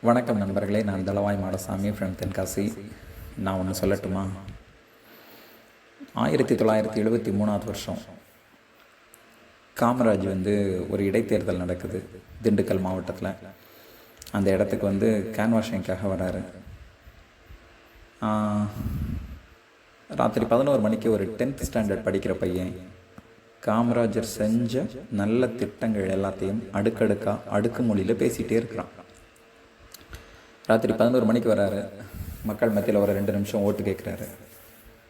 வணக்கம் நண்பர்களே, நான் தளவாய் மாடசாமி ஃப்ரம் தென்காசி. நான் ஒன்று சொல்லட்டுமா? 1973 வருஷம் காமராஜ் ஒரு இடைத்தேர்தல் நடக்குது திண்டுக்கல் மாவட்டத்தில். அந்த இடத்துக்கு கேன்வாஷிங்காக வராரு. ராத்திரி 11 மணிக்கு ஒரு 10th ஸ்டாண்டர்ட் படிக்கிற பையன் காமராஜர் செஞ்ச நல்ல திட்டங்கள் எல்லாத்தையும் அடுக்குமொழியில் பேசிகிட்டே இருக்கிறான். ராத்திரி 11 மணிக்கு வராரு. மக்கள் மத்தியில் ஒரு 2 நிமிஷம் ஓட்டு கேட்குறாரு.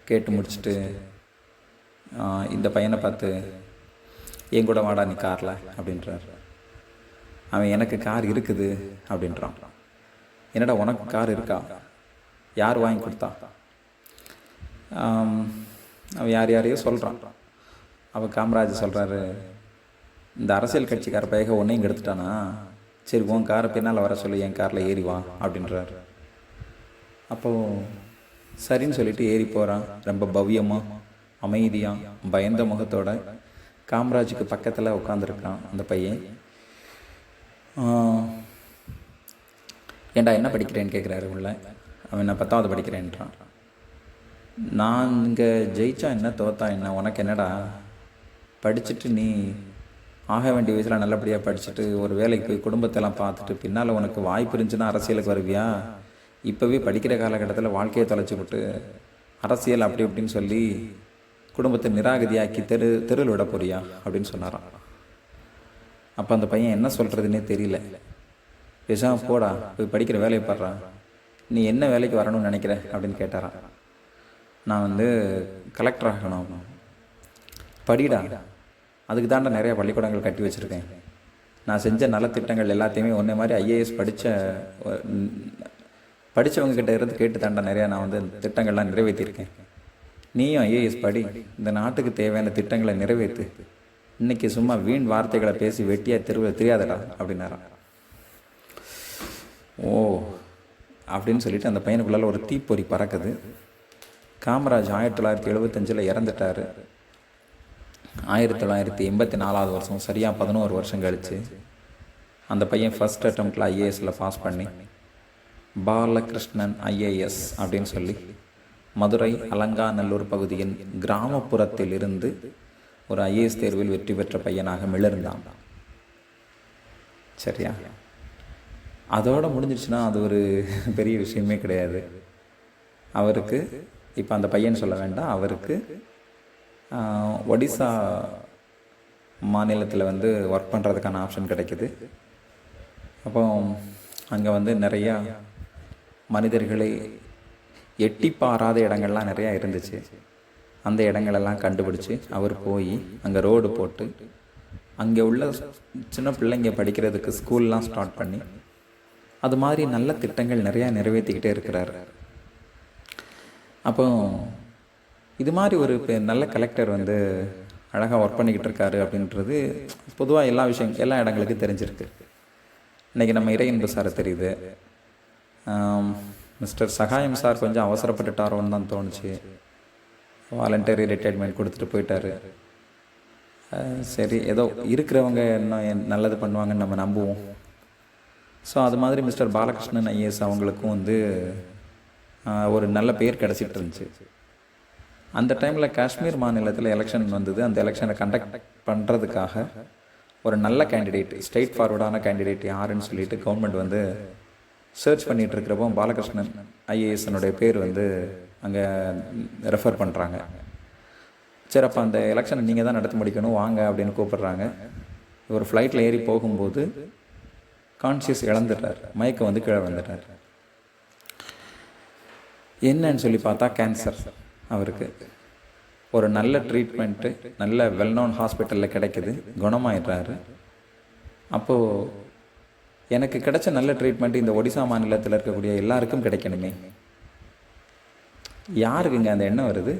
கேட்டு முடிச்சுட்டு இந்த பையனை பார்த்து, என் கூட வாடா நீ காரில் அப்படின்றார். அவன் எனக்கு கார் இருக்குது அப்படின்றான். என்னடா உனக்கு கார் இருக்கா? யார் வாங்கி கொடுத்தா? அவன் யாரையோ சொல்கிறான். அவன் காமராஜ் சொல்கிறாரு, இந்த அரசியல் கட்சிக்கார பையக ஒன்றையும் கெடுத்துட்டானா, சரி உன் காரை பின்னால் வர சொல்லி என் காரில் ஏறி வா அப்படின்றார். அப்போது சரின்னு சொல்லிட்டு ஏறி போகிறான். ரொம்ப பவ்யமாக அமைதியாக பயந்த முகத்தோட காமராஜுக்கு பக்கத்தில் உட்காந்துருக்கான் அந்த பையன். ஏண்டா என்ன படிக்கிறேன்னு கேட்குறாரு உள்ள. அவன் நான் 10வது படிக்கிறேன்றான். நான் இங்கே ஜெயிச்சா என்ன தோத்தா என்ன, உனக்கு என்னடா? படிச்சுட்டு நீ ஆக வேண்டிய வயசில் நல்லபடியாக படிச்சுட்டு ஒரு வேலைக்கு போய் குடும்பத்தெல்லாம் பார்த்துட்டு பின்னால் உனக்கு வாய்ப்பு இருந்துச்சுன்னா அரசியலுக்கு வருவியா? இப்போவே படிக்கிற காலகட்டத்தில் வாழ்க்கையை தொலைச்சி விட்டு அரசியல் அப்படி இப்படின்னு சொல்லி குடும்பத்தை நிராகதியாக்கி தெருவில் விட போறியா அப்படின்னு சொன்னாரான். அப்போ அந்த பையன் என்ன சொல்கிறதுனே தெரியல. பேசாம போடா, போய் படிக்கிற வேலையை பாடுறான். நீ என்ன வேலைக்கு வரணும்னு நினைக்கிற அப்படின்னு கேட்டாரான். நான் கலெக்டர் ஆகணும். படிடா, அதுக்கு தாண்டா நிறையா பள்ளிக்கூடங்கள் கட்டி வச்சுருக்கேன். நான் செஞ்ச நலத்திட்டங்கள் எல்லாத்தையுமே ஒன்றே மாதிரி ஐஏஎஸ் படித்தவங்கக்கிட்ட இருந்து கேட்டு தாண்டா நிறையா நான் திட்டங்கள்லாம் நிறைவேற்றியிருக்கேன். நீயும் ஐஏஎஸ் படி, இந்த நாட்டுக்கு தேவையான திட்டங்களை நிறைவேற்று. இன்றைக்கி சும்மா வீண் வார்த்தைகளை பேசி வெட்டியாக தெருவில் தெரியாதடா அப்படின்னாரான். ஓ அப்படின்னு சொல்லிட்டு அந்த பையனுக்குள்ளால் ஒரு தீப்பொறி பறக்குது. காமராஜ் 1975 இறந்துட்டார். 1984 வருஷம் சரியாக 11 வருஷம் கழித்து அந்த பையன் ஃபஸ்ட் அட்டம்ப்டில் ஐஏஎஸில் பாஸ் பண்ணி பாலகிருஷ்ணன் ஐஏஎஸ் அப்படின்னு சொல்லி மதுரை அலங்காநல்லூர் பகுதியின் கிராமப்புறத்தில் இருந்து ஒரு ஐஏஎஸ் தேர்வில் வெற்றி பெற்ற பையனாக மிளர்ந்தான். சரியா? அதோடு முடிஞ்சிடுச்சுன்னா அது ஒரு பெரிய விஷயமே கிடையாது. அவருக்கு இப்போ அந்த பையன் சொல்ல வேண்டாம், அவருக்கு ஒடிசா மாநிலத்தில் ஒர்க் பண்ணுறதுக்கான ஆப்ஷன் கிடைக்குது. அப்போ அங்கே நிறையா மனிதர்களை எட்டி பாராத இடங்கள்லாம் நிறையா இருந்துச்சு. அந்த இடங்களெல்லாம் கண்டுபிடிச்சி அவர் போய் அங்கே ரோடு போட்டு அங்கே உள்ள சின்ன பிள்ளைங்க படிக்கிறதுக்கு ஸ்கூல்லாம் ஸ்டார்ட் பண்ணி அது மாதிரி நல்ல திட்டங்கள் நிறையா நிறைவேற்றிக்கிட்டே இருக்கிறார். அப்போ இது மாதிரி ஒரு நல்ல கலெக்டர் அழகாக ஒர்க் பண்ணிக்கிட்டு இருக்காரு அப்படின்றது பொதுவாக எல்லா இடங்களுக்கும் தெரிஞ்சிருக்கு. இன்றைக்கி நம்ம இறையன்பு சாரை தெரியுது. மிஸ்டர் சகாயம் சார் கொஞ்சம் அவசரப்பட்டுட்டாரோன்னு தான் தோணுச்சு. வாலண்டரி ரிட்டையர்மெண்ட் கொடுத்துட்டு போயிட்டார். சரி, ஏதோ இருக்கிறவங்க இன்னும் நல்லது பண்ணுவாங்கன்னு நம்ம நம்புவோம். ஸோ அது மாதிரி மிஸ்டர் பாலகிருஷ்ணன் ஐஏஎஸ் அவங்களுக்கும் ஒரு நல்ல பேர் கிடச்சிட்டு இருந்துச்சு. அந்த டைமில் காஷ்மீர் மாநிலத்தில் எலெக்ஷன் வந்தது. அந்த எலெக்ஷனை கண்டக்ட் பண்ணுறதுக்காக ஒரு நல்ல கேண்டிடேட், ஸ்ட்ரெயிட் ஃபார்வர்டான கேண்டிடேட் யாருன்னு சொல்லிட்டு கவர்மெண்ட் சர்ச் பண்ணிகிட்டு இருக்கிறப்போ பாலகிருஷ்ணன் ஐஏஎஸ்னுடைய பேர் அங்கே ரெஃபர் பண்ணுறாங்க. சரி, அப்போ அந்த எலெக்ஷனை நீங்கள் தான் நடத்தி முடிக்கணும், வாங்க அப்படின்னு கூப்பிட்றாங்க. ஒரு ஃப்ளைட்டில் ஏறி போகும்போது கான்ஷியஸ் இழந்துட்டார், மயக்கம் கீழே வந்துட்டார். என்னன்னு சொல்லி பார்த்தா கேன்சர். அவருக்கு ஒரு நல்ல ட்ரீட்மெண்ட்டு நல்ல வெல்நோன் ஹாஸ்பிட்டலில் கிடைக்கிது, குணமாயிடுறாரு. அப்போது எனக்கு கிடைச்ச நல்ல ட்ரீட்மெண்ட்டு இந்த ஒடிசா மாநிலத்தில் இருக்கக்கூடிய எல்லாருக்கும் கிடைக்கணுமே. யாருக்குங்க அந்த எண்ணம் வருது?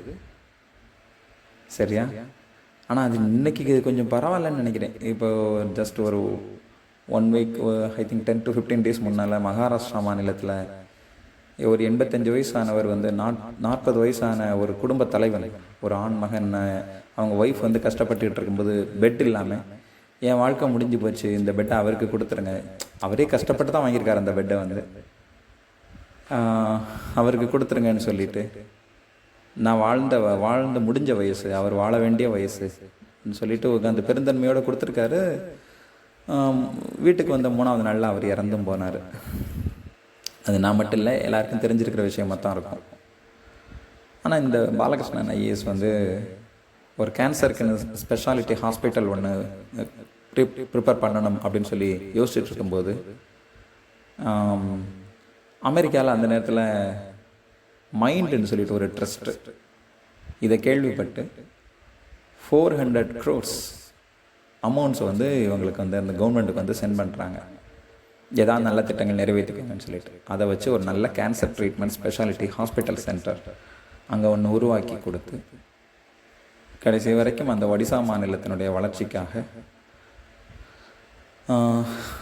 சரியா? ஆனால் அது இன்றைக்கி கொஞ்சம் பரவாயில்லன்னு நினைக்கிறேன். இப்போ ஜஸ்ட் ஒரு 1 week, I think 10 to 15 days முன்னால் மகாராஷ்டிரா மாநிலத்தில் ஒரு 85 வயசானவர் 40 வயசான ஒரு குடும்ப தலைவன், ஒரு ஆண் மகன், அவங்க ஒய்ஃப் கஷ்டப்பட்டுக்கிட்டு இருக்கும்போது பெட் இல்லாமல், என் வாழ்க்கை முடிஞ்சு போச்சு, இந்த பெட்டை அவருக்கு கொடுத்துருங்க, அவரே கஷ்டப்பட்டு தான் வாங்கியிருக்காரு அந்த பெட்டை வந்து. அவருக்கு கொடுத்துருங்கன்னு சொல்லிட்டு, நான் வாழ்ந்து முடிஞ்ச வயசு, அவர் வாழ வேண்டிய வயசுன்னு சொல்லிட்டு அந்த பெருந்தன்மையோடு கொடுத்துருக்காரு. வீட்டுக்கு வந்த 3வது நாளில் அவர் இறந்தும் போனார். அது நான் மட்டும் இல்லை, எல்லாருக்கும் தெரிஞ்சிருக்கிற விஷயமாக தான் இருக்கும். ஆனால் இந்த பாலகிருஷ்ணன் ஐஏஎஸ் வந்து ஒரு கேன்சருக்குன்னு ஸ்பெஷாலிட்டி ஹாஸ்பிட்டல் ஒன்று ப்ரிப்பேர் பண்ணணும் அப்படின்னு சொல்லி யோசிச்சுட்டு இருக்கும்போது, அமெரிக்காவில் அந்த நேரத்தில் மைண்டுன்னு சொல்லிட்டு ஒரு ட்ரஸ்ட்டு இதை கேள்விப்பட்டு 400 crores அமௌண்ட்ஸ் வந்து இவங்களுக்கு வந்து அந்த கவர்மெண்ட்டுக்கு வந்து சென்ட் பண்ணுறாங்க. ஏதாவது நல்ல திட்டங்கள் நிறைவேற்றிக்கோங்கன்னு சொல்லிட்டு, அதை வச்சு ஒரு நல்ல cancer treatment speciality hospital centre அங்கே ஒன்று உருவாக்கி கொடுத்து, கடைசி வரைக்கும் அந்த ஒடிசா மாநிலத்தினுடைய வளர்ச்சிக்காக.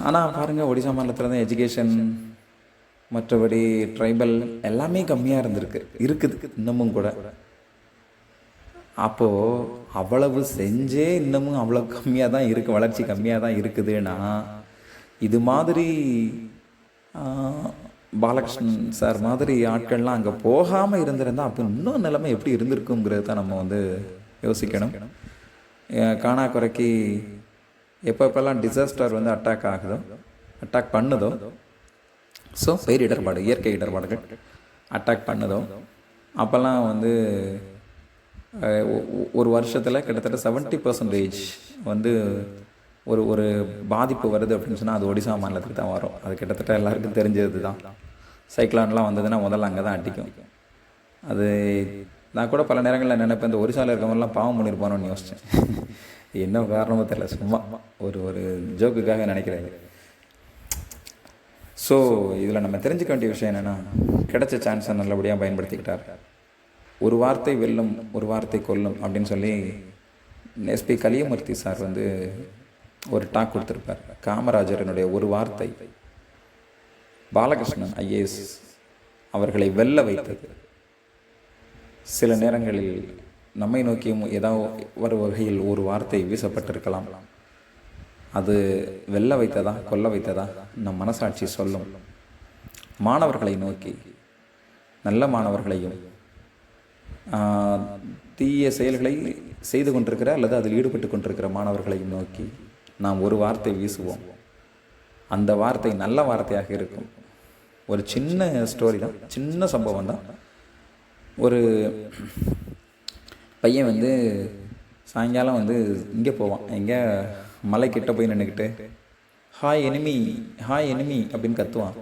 ஆனால் பாருங்கள், ஒடிசா மாநிலத்தில் தான் எஜுகேஷன் மற்றபடி ட்ரைபல் எல்லாமே கம்மியாக இருக்குது இன்னமும் கூட. அப்போது அவ்வளவு செஞ்சே இன்னமும் அவ்வளோ கம்மியாக தான் இருக்குது, வளர்ச்சி கம்மியாக தான் இருக்குதுன்னா, இது மாதிரி பாலகிருஷ்ணன் சார் மாதிரி ஆட்கள்லாம் அங்கே போகாமல் இருந்திருந்தால் அப்போ இன்னும் நிலைமை எப்படி இருந்திருக்குங்கிறது தான் நம்ம வந்து யோசிக்கணும். காணாக்குறைக்கு எப்பப்பெல்லாம் டிசாஸ்டர் வந்து அட்டாக் பண்ணுதோ, ஸோ பேரிடர்பாடு, இயற்கை இடர்பாடுகள் அட்டாக் பண்ணுதோ, அப்போல்லாம் வந்து ஒரு வருஷத்தில் கிட்டத்தட்ட 70% வந்து ஒரு பாதிப்பு வருது அப்படின்னு சொன்னால் அது ஒடிசா மாநிலத்துக்கு தான் வரும். அது கிட்டத்தட்ட எல்லாருக்கும் தெரிஞ்சது தான். சைக்ளான்லாம் வந்ததுன்னா முதல்ல அங்கே தான் அடிக்கும். அது நான் கூட பல நேரங்களில் நினைப்பேன், இந்த ஒரிசாவில் இருக்கவங்கலாம் பாவம் பண்ணியிருப்பானோன்னு யோசித்தேன். என்ன காரணமோ தெரியல, சும்மா ஒரு ஜோக்குக்காக நினைக்கிறாரு. ஸோ இதில் நம்ம தெரிஞ்சுக்க வேண்டிய விஷயம் என்னென்னா, கிடைச்ச சான்ஸை நல்லபடியாக பயன்படுத்திக்கிட்டார். ஒரு வார்த்தை வெல்லும், ஒரு வார்த்தை கொல்லும் அப்படின்னு சொல்லி எஸ்பி கலியமூர்த்தி சார் வந்து ஒரு டாக் கொடுத்துருப்பார். காமராஜரனுடைய ஒரு வார்த்தை பாலகிருஷ்ணன் ஐஏஎஸ் அவர்களை வெல்ல வைத்தது. சில நேரங்களில் நம்மை நோக்கியும் ஏதாவது ஒரு வகையில் ஒரு வார்த்தை வீசப்பட்டிருக்கலாம். அது வெல்ல வைத்ததா கொல்ல வைத்ததா நம் மனசாட்சி சொல்லும். மாணவர்களை நோக்கி, நல்ல மாணவர்களையும் தீய செயல்களை செய்து கொண்டிருக்கிற அல்லது அதில் ஈடுபட்டு கொண்டிருக்கிற மாணவர்களையும் நோக்கி நாம் ஒரு வார்த்தை வீசுவோம். அந்த வார்த்தை நல்ல வார்த்தையாக இருக்கும். ஒரு சின்ன ஸ்டோரி தான், சின்ன சம்பவம் தான். ஒரு பையன் வந்து சாயங்காலம் வந்து இங்கே போவான், எங்கே மலைக்கிட்ட போய் நின்றுக்கிட்டு ஹாய் எனிமி அப்படின்னு கத்துவான்.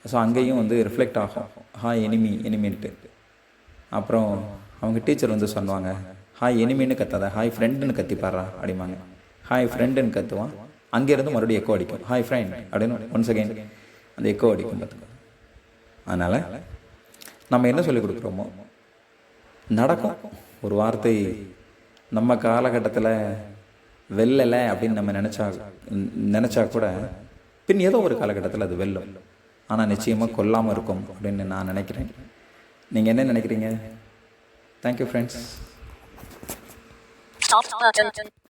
ஸோ அங்கேயும் வந்து ரிஃப்ளெக்ட் ஆகும், ஹாய் எனிமின்ட்டு. அப்புறம் அவங்க டீச்சர் வந்து சொல்லுவாங்க, ஹாய் எனிமின்னு கத்தாத, ஹாய் ஃப்ரெண்டுன்னு கத்திப்பாரா அப்படிம்பாங்க. ஹாய் ஃப்ரெண்டுன்னு கத்துவான். அங்கேருந்து மறுபடியும் எக்கோ அடிக்கும், ஹாய் ஃப்ரெண்ட் அப்படின்னு ஒன்ஸ் அகைன் அந்த எக்கோ அடிக்கும் பார்த்துக்கோ. அதனால் நம்ம என்ன சொல்லிக் கொடுக்குறோமோ நடக்கும். ஒரு வார்த்தை நம்ம காலகட்டத்தில் வெல்லலை அப்படின்னு நம்ம நினச்சா கூட பின் ஏதோ ஒரு காலகட்டத்தில் அது வெல்லும். ஆனால் நிச்சயமாக கொல்லாமல் இருக்கும் அப்படின்னு நான் நினைக்கிறேன். நீங்கள் என்ன நினைக்கிறீங்க? Thank you friends.